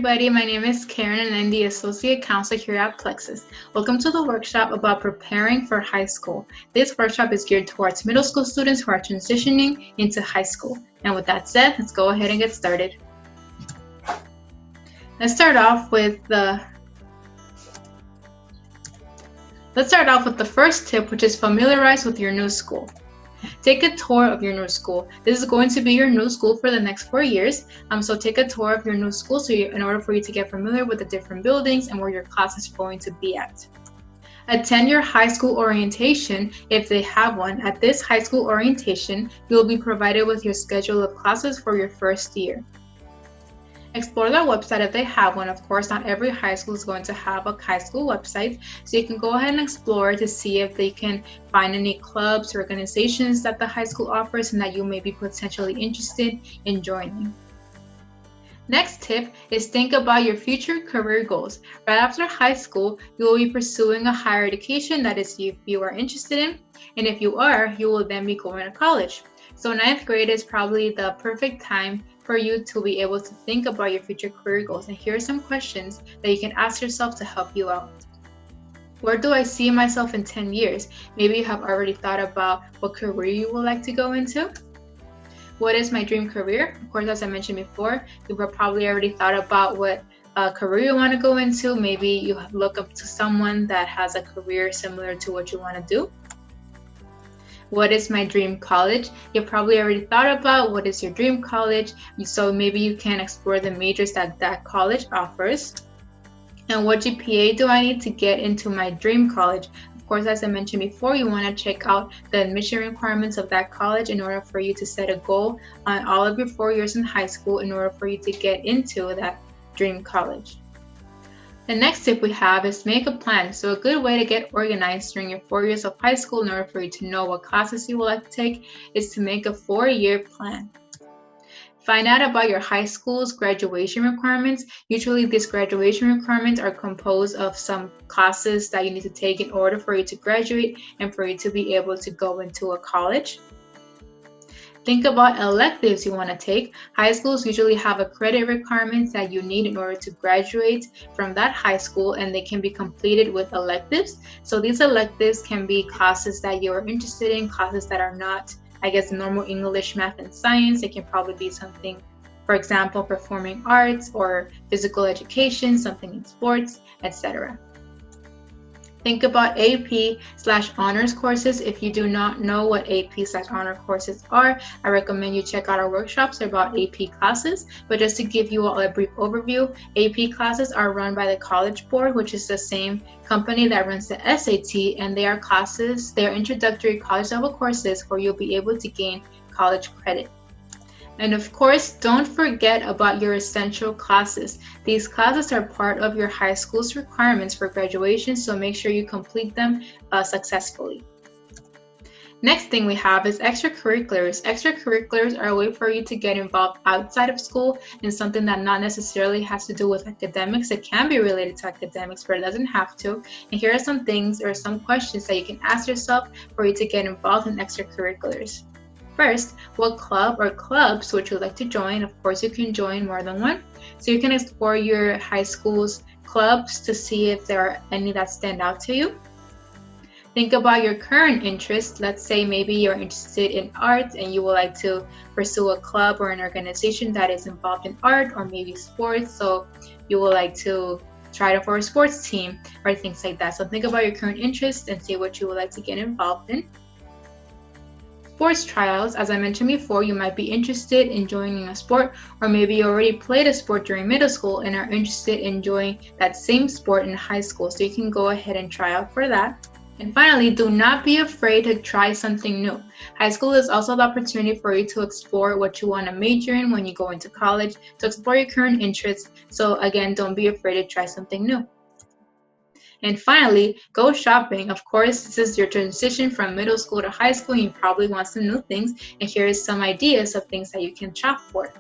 everybody, my name is Karen and I'm the Associate Counselor here at Plexus. Welcome to the workshop about preparing for high school. This workshop is geared towards middle school students who are transitioning into high school. And with that said, let's go ahead and get started. Let's start off with the first tip, which is familiarize with your new school. Take a tour of your new school. This is going to be your new school for the next 4 years. So take a tour of your new school in order for you to get familiar with the different buildings and where your class is going to be at. Attend your high school orientation if they have one. At this high school orientation, you will be provided with your schedule of classes for your first year. Explore their website if they have one. Of course, not every high school is going to have a high school website, so you can go ahead and explore to see if they can find any clubs or organizations that the high school offers and that you may be potentially interested in joining. Next tip is think about your future career goals. Right after high school, you will be pursuing a higher education, that is if you are interested in, and if you are, you will then be going to college. So 9th grade is probably the perfect time for you to be able to think about your future career goals. And here are some questions that you can ask yourself to help you out. Where do I see myself in 10 years? Maybe you have already thought about what career you would like to go into. What is my dream career? Of course, as I mentioned before, you have probably already thought about what career you want to go into. Maybe you look up to someone that has a career similar to what you want to do. What is my dream college? You've probably already thought about what is your dream college, so maybe you can explore the majors that college offers. And what GPA do I need to get into my dream college? Of course, as I mentioned before, you want to check out the admission requirements of that college in order for you to set a goal on all of your 4 years in high school in order for you to get into that dream college. The next tip we have is make a plan. So a good way to get organized during your 4 years of high school in order for you to know what classes you would like to take is to make a 4-year plan. Find out about your high school's graduation requirements. Usually these graduation requirements are composed of some classes that you need to take in order for you to graduate and for you to be able to go into a college. Think about electives you want to take. High schools usually have a credit requirements that you need in order to graduate from that high school, and they can be completed with electives. So these electives can be classes that you're interested in, classes that are not, normal English, math, and science. It can probably be something, for example, performing arts or physical education, something in sports, etc. Think about AP/honors courses. If you do not know what AP/honor courses are, I recommend you check out our workshops about AP classes. But just to give you all a brief overview, AP classes are run by the College Board, which is the same company that runs the SAT, and they are introductory college level courses where you'll be able to gain college credit. And of course, don't forget about your essential classes. These classes are part of your high school's requirements for graduation, so make sure you complete them successfully. Next thing we have is extracurriculars. Extracurriculars are a way for you to get involved outside of school in something that not necessarily has to do with academics. It can be related to academics, but it doesn't have to. And here are some things or some questions that you can ask yourself for you to get involved in extracurriculars. First, what club or clubs would you like to join? Of course, you can join more than one. So you can explore your high school's clubs to see if there are any that stand out to you. Think about your current interests. Let's say maybe you're interested in art and you would like to pursue a club or an organization that is involved in art or maybe sports. So you would like to try for a sports team or things like that. So think about your current interests and see what you would like to get involved in. Sports trials, as I mentioned before, you might be interested in joining a sport, or maybe you already played a sport during middle school and are interested in joining that same sport in high school. So you can go ahead and try out for that. And finally, do not be afraid to try something new. High school is also the opportunity for you to explore what you want to major in when you go into college, to explore your current interests. So again, don't be afraid to try something new. And finally, go shopping. Of course, this is your transition from middle school to high school. You probably want some new things. And here is some ideas of things that you can shop for.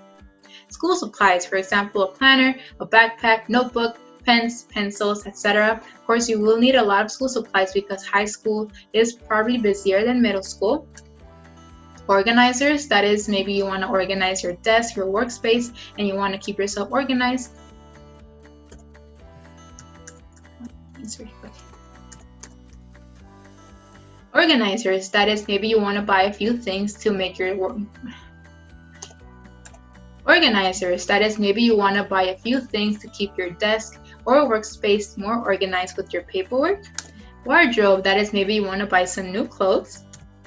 School supplies, for example, a planner, a backpack, notebook, pens, pencils, etc. Of course, you will need a lot of school supplies because high school is probably busier than middle school. Organizers, that is, maybe you want to organize your desk, your workspace, and you want to keep yourself organized. organizer. Okay. Organizers, that is, maybe you want to buy a few things to make your work. Organizers, that is, maybe you want to buy a few things to keep your desk or workspace more organized with your paperwork. Wardrobe, that is, maybe you want to buy some new clothes.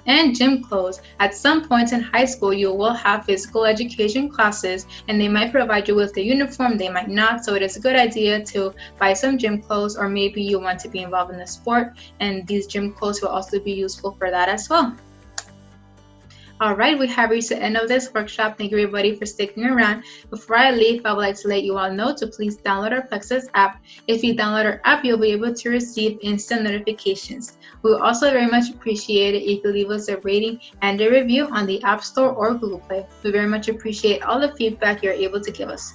And gym clothes. At some point in high school, you will have physical education classes, and they might provide you with a uniform, they might not, so it is a good idea to buy some gym clothes, or maybe you want to be involved in a sport, and these gym clothes will also be useful for that as well. Alright, we have reached the end of this workshop. Thank you everybody for sticking around. Before I leave, I would like to let you all know to please download our Plexus app. If you download our app, you'll be able to receive instant notifications. We would also very much appreciate it if you leave us a rating and a review on the App Store or Google Play. We very much appreciate all the feedback you're able to give us.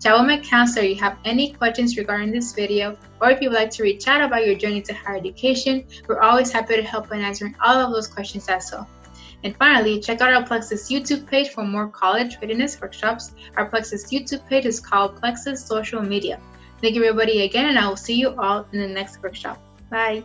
Chat with my counselor if you have any questions regarding this video, or if you would like to reach out about your journey to higher education. We're always happy to help in answering all of those questions as well. And finally, check out our Plexus YouTube page for more college readiness workshops. Our Plexus YouTube page is called Plexus Social Media. Thank you everybody again, and I will see you all in the next workshop. Bye.